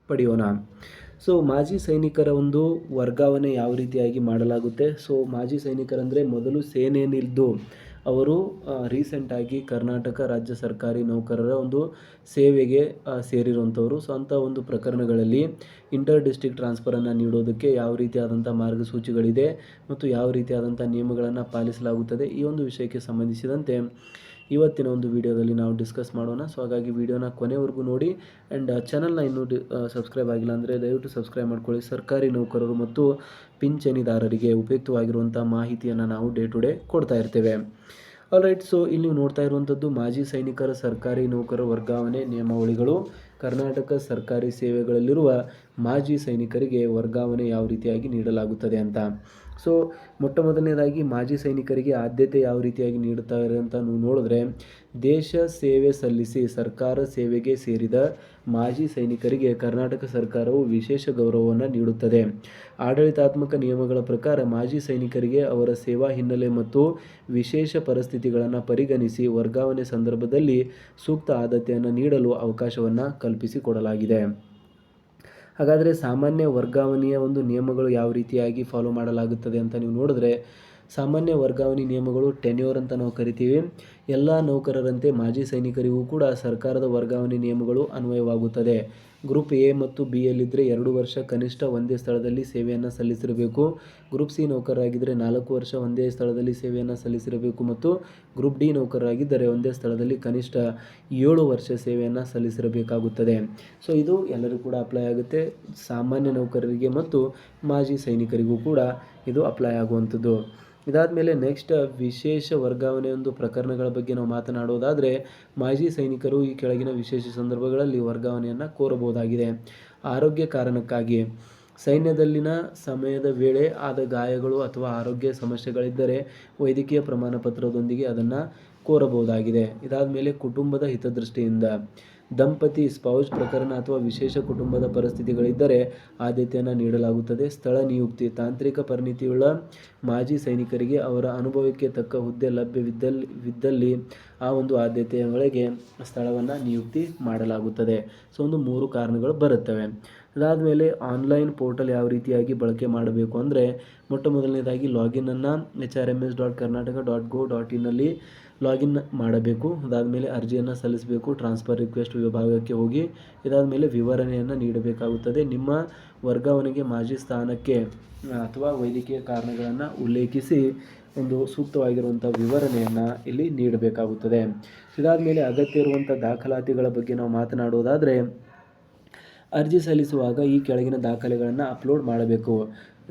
ಪಡೆಯೋಣ. ಸೊ ಮಾಜಿ ಸೈನಿಕರ ಒಂದು ವರ್ಗಾವಣೆ ಯಾವ ರೀತಿಯಾಗಿ ಮಾಡಲಾಗುತ್ತೆ. ಸೊ ಮಾಜಿ ಸೈನಿಕರಂದರೆ ಮೊದಲು ಸೇನೆಯಲ್ಲಿದ್ದು ಅವರು ರೀಸೆಂಟಾಗಿ ಕರ್ನಾಟಕ ರಾಜ್ಯ ಸರ್ಕಾರಿ ನೌಕರರ ಒಂದು ಸೇವೆಗೆ ಸೇರಿರುವಂಥವರು. ಸೊ ಅಂಥ ಒಂದು ಪ್ರಕರಣಗಳಲ್ಲಿ ಇಂಟರ್ ಡಿಸ್ಟ್ರಿಕ್ಟ್ ಟ್ರಾನ್ಸ್ಫರನ್ನು ನೀಡೋದಕ್ಕೆ ಯಾವ ರೀತಿಯಾದಂಥ ಮಾರ್ಗಸೂಚಿಗಳಿದೆ ಮತ್ತು ಯಾವ ರೀತಿಯಾದಂಥ ನಿಯಮಗಳನ್ನು ಪಾಲಿಸಲಾಗುತ್ತದೆ, ಈ ಒಂದು ವಿಷಯಕ್ಕೆ ಸಂಬಂಧಿಸಿದಂತೆ ಇವತ್ತಿನ ಒಂದು ವಿಡಿಯೋದಲ್ಲಿ ನಾವು ಡಿಸ್ಕಸ್ ಮಾಡೋಣ. ಸೊ ಹಾಗಾಗಿ ವಿಡಿಯೋನ ಕೊನೆವರೆಗೂ ನೋಡಿ. ಆ್ಯಂಡ್ ಚಾನಲ್ನ ಇನ್ನೂ ಸಬ್ಸ್ಕ್ರೈಬ್ ಆಗಿಲ್ಲ ಅಂದರೆ ದಯವಿಟ್ಟು ಸಬ್ಸ್ಕ್ರೈಬ್ ಮಾಡ್ಕೊಳ್ಳಿ. ಸರ್ಕಾರಿ ನೌಕರರು ಮತ್ತು ಪಿಂಚಣಿದಾರರಿಗೆ ಉಪಯುಕ್ತವಾಗಿರುವಂಥ ಮಾಹಿತಿಯನ್ನು ನಾವು ಡೇ ಟು ಡೇ ಕೊಡ್ತಾ ಇರ್ತೇವೆ. ಆಲ್ರೈಟ್, ಸೊ ಇಲ್ಲಿ ನೀವು ನೋಡ್ತಾ ಇರುವಂಥದ್ದು ಮಾಜಿ ಸೈನಿಕರ ಸರ್ಕಾರಿ ನೌಕರರ ವರ್ಗಾವಣೆ ನಿಯಮಾವಳಿಗಳು. ಕರ್ನಾಟಕ ಸರ್ಕಾರಿ ಸೇವೆಗಳಲ್ಲಿರುವ ಮಾಜಿ ಸೈನಿಕರಿಗೆ ವರ್ಗಾವಣೆ ಯಾವ ರೀತಿಯಾಗಿ ನೀಡಲಾಗುತ್ತದೆ ಅಂತ. ಸೊ ಮೊಟ್ಟ ಮೊದಲನೇದಾಗಿ ಮಾಜಿ ಸೈನಿಕರಿಗೆ ಆದ್ಯತೆ ಯಾವ ರೀತಿಯಾಗಿ ನೀಡುತ್ತಾರೆ ಅಂತ ನೀವು ನೋಡಿದ್ರೆ, ದೇಶ ಸೇವೆ ಸಲ್ಲಿಸಿ ಸರ್ಕಾರ ಸೇವೆಗೆ ಸೇರಿದ ಮಾಜಿ ಸೈನಿಕರಿಗೆ ಕರ್ನಾಟಕ ಸರ್ಕಾರವು ವಿಶೇಷ ಗೌರವವನ್ನು ನೀಡುತ್ತದೆ. ಆಡಳಿತಾತ್ಮಕ ನಿಯಮಗಳ ಪ್ರಕಾರ ಮಾಜಿ ಸೈನಿಕರಿಗೆ ಅವರ ಸೇವಾ ಹಿನ್ನೆಲೆ ಮತ್ತು ವಿಶೇಷ ಪರಿಸ್ಥಿತಿಗಳನ್ನು ಪರಿಗಣಿಸಿ ವರ್ಗಾವಣೆ ಸಂದರ್ಭದಲ್ಲಿ ಸೂಕ್ತ ಆದ್ಯತೆಯನ್ನು ನೀಡಲು ಅವಕಾಶವನ್ನು ಕಲ್ಪಿಸಿಕೊಡಲಾಗಿದೆ. ಹಾಗಾದರೆ ಸಾಮಾನ್ಯ ವರ್ಗಾವಣೆಯ ಒಂದು ನಿಯಮಗಳು ಯಾವ ರೀತಿಯಾಗಿ ಫಾಲೋ ಮಾಡಲಾಗುತ್ತದೆ ಅಂತ ನೀವು ನೋಡಿದ್ರೆ, ಸಾಮಾನ್ಯ ವರ್ಗಾವಣೆ ನಿಯಮಗಳು ಟೆನ್ಯೂರ್ ಅಂತ ನಾವು ಕರಿತೀವಿ. ಎಲ್ಲ ನೌಕರರಂತೆ ಮಾಜಿ ಸೈನಿಕರಿಗೂ ಕೂಡ ಸರ್ಕಾರದ ವರ್ಗಾವಣೆ ನಿಯಮಗಳು ಅನ್ವಯವಾಗುತ್ತದೆ. ಗ್ರೂಪ್ ಎ ಮತ್ತು ಬಿ ಯಲ್ಲಿದ್ದರೆ 2 ವರ್ಷ ಕನಿಷ್ಠ ಒಂದೇ ಸ್ಥಳದಲ್ಲಿ ಸೇವೆಯನ್ನು ಸಲ್ಲಿಸಿರಬೇಕು. ಗ್ರೂಪ್ ಸಿ ನೌಕರರಾಗಿದ್ದರೆ 4 ವರ್ಷ ಒಂದೇ ಸ್ಥಳದಲ್ಲಿ ಸೇವೆಯನ್ನು ಸಲ್ಲಿಸಿರಬೇಕು ಮತ್ತು ಗ್ರೂಪ್ ಡಿ ನೌಕರರಾಗಿದ್ದರೆ ಒಂದೇ ಸ್ಥಳದಲ್ಲಿ ಕನಿಷ್ಠ 7 ವರ್ಷ ಸೇವೆಯನ್ನು ಸಲ್ಲಿಸಿರಬೇಕಾಗುತ್ತದೆ. ಸೊ ಇದು ಎಲ್ಲರಿಗೂ ಕೂಡ ಅಪ್ಲೈ ಆಗುತ್ತೆ, ಸಾಮಾನ್ಯ ನೌಕರರಿಗೆ ಮತ್ತು ಮಾಜಿ ಸೈನಿಕರಿಗೂ ಕೂಡ ಇದು ಅಪ್ಲೈ ಆಗುವಂಥದ್ದು. ಇದಾದ ಮೇಲೆ ನೆಕ್ಸ್ಟ್ ವಿಶೇಷ ವರ್ಗಾವಣೆ ಒಂದು ಪ್ರಕರಣಗಳ ಬಗ್ಗೆ ನಾವು ಮಾತನಾಡೋದಾದರೆ, ಮಾಜಿ ಸೈನಿಕರು ಈ ಕೆಳಗಿನ ವಿಶೇಷ ಸಂದರ್ಭಗಳಲ್ಲಿ ವರ್ಗಾವಣೆಯನ್ನು ಕೋರಬಹುದಾಗಿದೆ. ಆರೋಗ್ಯ ಕಾರಣಕ್ಕಾಗಿ, ಸೈನ್ಯದಲ್ಲಿನ ಸಮಯದ ವೇಳೆ ಆದ ಗಾಯಗಳು ಅಥವಾ ಆರೋಗ್ಯ ಸಮಸ್ಯೆಗಳಿದ್ದರೆ ವೈದ್ಯಕೀಯ ಪ್ರಮಾಣ ಪತ್ರದೊಂದಿಗೆ ಅದನ್ನು ಕೋರಬಹುದಾಗಿದೆ. ಇದಾದ ಮೇಲೆ ಕುಟುಂಬದ ಹಿತದೃಷ್ಟಿಯಿಂದ, ದಂಪತಿ ಸ್ಪೌಸ್ ಪ್ರಕರಣ ಅಥವಾ ವಿಶೇಷ ಕುಟುಂಬದ ಪರಿಸ್ಥಿತಿಗಳಿದ್ದರೆ ಆದ್ಯತೆಯನ್ನು ನೀಡಲಾಗುತ್ತದೆ. ಸ್ಥಳ ನಿಯುಕ್ತಿ, ತಾಂತ್ರಿಕ ಪರಿಣಿತಿಯುಳ್ಳ ಮಾಜಿ ಸೈನಿಕರಿಗೆ ಅವರ ಅನುಭವಕ್ಕೆ ತಕ್ಕ ಹುದ್ದೆ ಲಭ್ಯವಿದ್ದಲ್ಲಿ ಆ ಒಂದು ಆದ್ಯತೆಯ ಒಳಗೆ ಸ್ಥಳವನ್ನು ನಿಯುಕ್ತಿ ಮಾಡಲಾಗುತ್ತದೆ. ಸೊ ಒಂದು 3 ಕಾರಣಗಳು ಬರುತ್ತವೆ. ಅದಾದಮೇಲೆ ಆನ್ಲೈನ್ ಪೋರ್ಟಲ್ ಯಾವ ರೀತಿಯಾಗಿ ಬಳಕೆ ಮಾಡಬೇಕು ಅಂದರೆ, ಮೊಟ್ಟ ಮೊದಲನೇದಾಗಿ ಲಾಗಿನ್ನನ್ನು hrms.karnataka.go.in ನಲ್ಲಿ ಲಾಗಿನ್ ಮಾಡಬೇಕು. ಅದಾದಮೇಲೆ ಅರ್ಜಿಯನ್ನು ಸಲ್ಲಿಸಬೇಕು. ಟ್ರಾನ್ಸ್ಫರ್ ರಿಕ್ವೆಸ್ಟ್ ವಿಭಾಗಕ್ಕೆ ಹೋಗಿ ಇದಾದಮೇಲೆ ವಿವರಣೆಯನ್ನು ನೀಡಬೇಕಾಗುತ್ತದೆ. ನಿಮ್ಮ ವರ್ಗಾವಣೆಗೆ ಮಾಜಿ ಸ್ಥಾನಕ್ಕೆ ಅಥವಾ ವೈದ್ಯಕೀಯ ಕಾರಣಗಳನ್ನು ಉಲ್ಲೇಖಿಸಿ ಒಂದು ಸೂಕ್ತವಾಗಿರುವಂಥ ವಿವರಣೆಯನ್ನು ಇಲ್ಲಿ ನೀಡಬೇಕಾಗುತ್ತದೆ. ಇದಾದಮೇಲೆ ಅಗತ್ಯ ಇರುವಂಥ ದಾಖಲಾತಿಗಳ ಬಗ್ಗೆ ನಾವು ಮಾತನಾಡೋದಾದರೆ, ಅರ್ಜಿ ಸಲ್ಲಿಸುವಾಗ ಈ ಕೆಳಗಿನ ದಾಖಲೆಗಳನ್ನು ಅಪ್ಲೋಡ್ ಮಾಡಬೇಕು.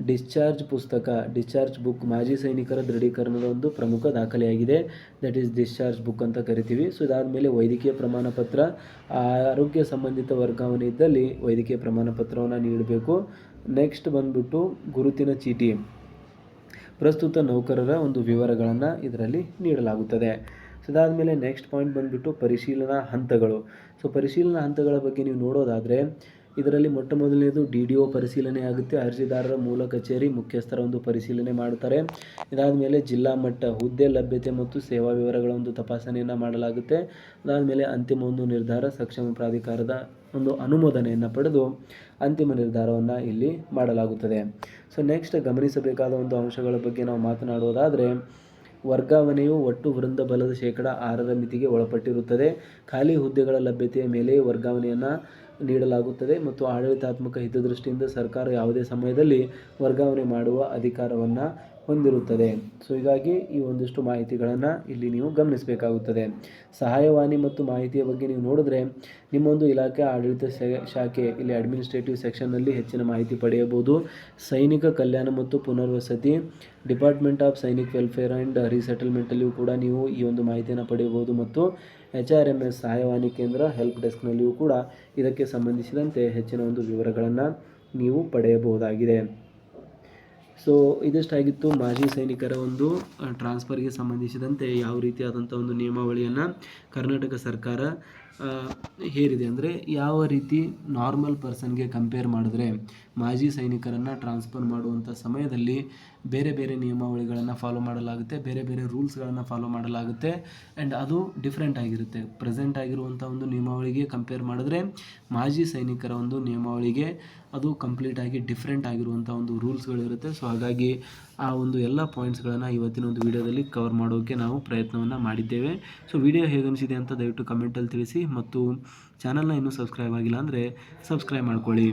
ಡಿಸ್ಚಾರ್ಜ್ ಪುಸ್ತಕ, ಡಿಸ್ಚಾರ್ಜ್ ಬುಕ್ ಮಾಜಿ ಸೈನಿಕರ ದೃಢೀಕರಣದ ಒಂದು ಪ್ರಮುಖ ದಾಖಲೆಯಾಗಿದೆ. ದಟ್ ಈಸ್ ಡಿಸ್ಚಾರ್ಜ್ ಬುಕ್ ಅಂತ ಕರಿತೀವಿ. ಸೊ ಇದಾದಮೇಲೆ ವೈದ್ಯಕೀಯ ಪ್ರಮಾಣ ಪತ್ರ, ಆರೋಗ್ಯ ಸಂಬಂಧಿತ ವರ್ಗಾವಣೆ ಇದ್ದಲ್ಲಿ ವೈದ್ಯಕೀಯ ಪ್ರಮಾಣ ಪತ್ರವನ್ನು ನೀಡಬೇಕು. ನೆಕ್ಸ್ಟ್ ಬಂದ್ಬಿಟ್ಟು ಗುರುತಿನ ಚೀಟಿ, ಪ್ರಸ್ತುತ ನೌಕರರ ಒಂದು ವಿವರಗಳನ್ನು ಇದರಲ್ಲಿ ನೀಡಲಾಗುತ್ತದೆ. ಸೊ ಇದಾದಮೇಲೆ ನೆಕ್ಸ್ಟ್ ಪಾಯಿಂಟ್ ಬಂದುಬಿಟ್ಟು ಪರಿಶೀಲನಾ ಹಂತಗಳು. ಸೊ ಪರಿಶೀಲನಾ ಹಂತಗಳ ಬಗ್ಗೆ ನೀವು ನೋಡೋದಾದರೆ, ಇದರಲ್ಲಿ ಮೊಟ್ಟ ಮೊದಲನೇದು DDO ಪರಿಶೀಲನೆ ಆಗುತ್ತೆ. ಅರ್ಜಿದಾರರ ಮೂಲ ಕಚೇರಿ ಮುಖ್ಯಸ್ಥರ ಒಂದು ಪರಿಶೀಲನೆ ಮಾಡುತ್ತಾರೆ. ಇದಾದ ಮೇಲೆ ಜಿಲ್ಲಾ ಮಟ್ಟ ಹುದ್ದೆ ಲಭ್ಯತೆ ಮತ್ತು ಸೇವಾ ವಿವರಗಳ ಒಂದು ತಪಾಸಣೆಯನ್ನು ಮಾಡಲಾಗುತ್ತೆ. ಅದಾದಮೇಲೆ ಅಂತಿಮ ಒಂದು ನಿರ್ಧಾರ, ಸಕ್ಷಮ ಪ್ರಾಧಿಕಾರದ ಒಂದು ಅನುಮೋದನೆಯನ್ನು ಪಡೆದು ಅಂತಿಮ ನಿರ್ಧಾರವನ್ನು ಇಲ್ಲಿ ಮಾಡಲಾಗುತ್ತದೆ. ಸೊ ನೆಕ್ಸ್ಟ್ ಗಮನಿಸಬೇಕಾದ ಒಂದು ಅಂಶಗಳ ಬಗ್ಗೆ ನಾವು ಮಾತನಾಡೋದಾದರೆ, ವರ್ಗಾವಣೆಯು ಒಟ್ಟು ವೃಂದ ಬಲದ 6% ಮಿತಿಗೆ ಒಳಪಟ್ಟಿರುತ್ತದೆ. ಖಾಲಿ ಹುದ್ದೆಗಳ ಲಭ್ಯತೆಯ ಮೇಲೆ ವರ್ಗಾವಣೆಯನ್ನು ನೀಡಲಾಗುತ್ತದೆ ಮತ್ತು ಆಡಳಿತಾತ್ಮಕ ಹಿತದೃಷ್ಟಿಯಿಂದ ಸರ್ಕಾರ ಯಾವುದೇ ಸಮಯದಲ್ಲಿ ವರ್ಗಾವಣೆ ಮಾಡುವ ಅಧಿಕಾರವನ್ನು ಹೊಂದಿರುತ್ತದೆ. ಸೊ ಹೀಗಾಗಿ ಈ ಒಂದಿಷ್ಟು ಮಾಹಿತಿಗಳನ್ನು ಇಲ್ಲಿ ನೀವು ಗಮನಿಸಬೇಕಾಗುತ್ತದೆ. ಸಹಾಯವಾಣಿ ಮತ್ತು ಮಾಹಿತಿಯ ಬಗ್ಗೆ ನೀವು ನೋಡಿದ್ರೆ, ನಿಮ್ಮೊಂದು ಇಲಾಖೆ ಆಡಳಿತ ಶಾಖೆ ಇಲ್ಲಿ ಅಡ್ಮಿನಿಸ್ಟ್ರೇಟಿವ್ ಸೆಕ್ಷನ್ನಲ್ಲಿ ಹೆಚ್ಚಿನ ಮಾಹಿತಿ ಪಡೆಯಬಹುದು. ಸೈನಿಕ ಕಲ್ಯಾಣ ಮತ್ತು ಪುನರ್ವಸತಿ, department of Sainik welfare and ರೀಸೆಟಲ್ಮೆಂಟಲ್ಲಿಯೂ ಕೂಡ ನೀವು ಈ ಒಂದು ಮಾಹಿತಿಯನ್ನು ಪಡೆಯಬಹುದು ಮತ್ತು HRMS ಸಹಾಯವಾಣಿ ಕೇಂದ್ರ ಹೆಲ್ಪ್ ಡೆಸ್ಕ್ನಲ್ಲಿಯೂ ಕೂಡ ಇದಕ್ಕೆ ಸಂಬಂಧಿಸಿದಂತೆ ಹೆಚ್ಚಿನ ಒಂದು ವಿವರಗಳನ್ನು ನೀವು ಪಡೆಯಬಹುದಾಗಿದೆ. ಸೊ ಇದಿಷ್ಟಾಗಿತ್ತು ಮಾಜಿ ಸೈನಿಕರ ಒಂದು ಟ್ರಾನ್ಸ್ಫರ್ಗೆ ಸಂಬಂಧಿಸಿದಂತೆ ಯಾವ ರೀತಿಯಾದಂಥ ಒಂದು ನಿಯಮಾವಳಿಯನ್ನು ಕರ್ನಾಟಕ ಸರ್ಕಾರ ಹೇರಿದೆ. ಅಂದರೆ ಯಾವ ರೀತಿ ನಾರ್ಮಲ್ ಪರ್ಸನ್ಗೆ ಕಂಪೇರ್ ಮಾಡಿದ್ರೆ ಮಾಜಿ ಸೈನಿಕರನ್ನು ಟ್ರಾನ್ಸ್ಫರ್ ಮಾಡುವಂಥ ಸಮಯದಲ್ಲಿ ಬೇರೆ ಬೇರೆ ನಿಯಮಾವಳಿಗಳನ್ನು ಫಾಲೋ ಮಾಡಲಾಗುತ್ತೆ, ಬೇರೆ ಬೇರೆ ರೂಲ್ಸ್ಗಳನ್ನು ಫಾಲೋ ಮಾಡಲಾಗುತ್ತೆ. ಆ್ಯಂಡ್ ಅದು ಡಿಫ್ರೆಂಟ್ ಆಗಿರುತ್ತೆ. ಪ್ರೆಸೆಂಟ್ ಆಗಿರುವಂಥ ಒಂದು ನಿಯಮಾವಳಿಗೆ ಕಂಪೇರ್ ಮಾಡಿದ್ರೆ ಮಾಜಿ ಸೈನಿಕರ ಒಂದು ನಿಯಮಾವಳಿಗೆ ಅದು ಕಂಪ್ಲೀಟಾಗಿ ಡಿಫ್ರೆಂಟ್ ಆಗಿರುವಂಥ ಒಂದು ರೂಲ್ಸ್ಗಳಿರುತ್ತೆ. ಸೊ ಹಾಗಾಗಿ ಆ ಒಂದು ಎಲ್ಲ ಪಾಯಿಂಟ್ಸ್ಗಳನ್ನು ಇವತ್ತಿನ ಒಂದು ವಿಡಿಯೋದಲ್ಲಿ ಕವರ್ ಮಾಡೋಕ್ಕೆ ನಾವು ಪ್ರಯತ್ನವನ್ನು ಮಾಡಿದ್ದೇವೆ. ಸೊ ವಿಡಿಯೋ ಹೇಗನಿಸಿದೆ ಅಂತ ದಯವಿಟ್ಟು ಕಮೆಂಟಲ್ಲಿ ತಿಳಿಸಿ, ಮತ್ತು ಚಾನಲ್ನ ಇನ್ನೂ ಸಬ್ಸ್ಕ್ರೈಬ್ ಆಗಿಲ್ಲ ಅಂದರೆ ಸಬ್ಸ್ಕ್ರೈಬ್ ಮಾಡ್ಕೊಳ್ಳಿ.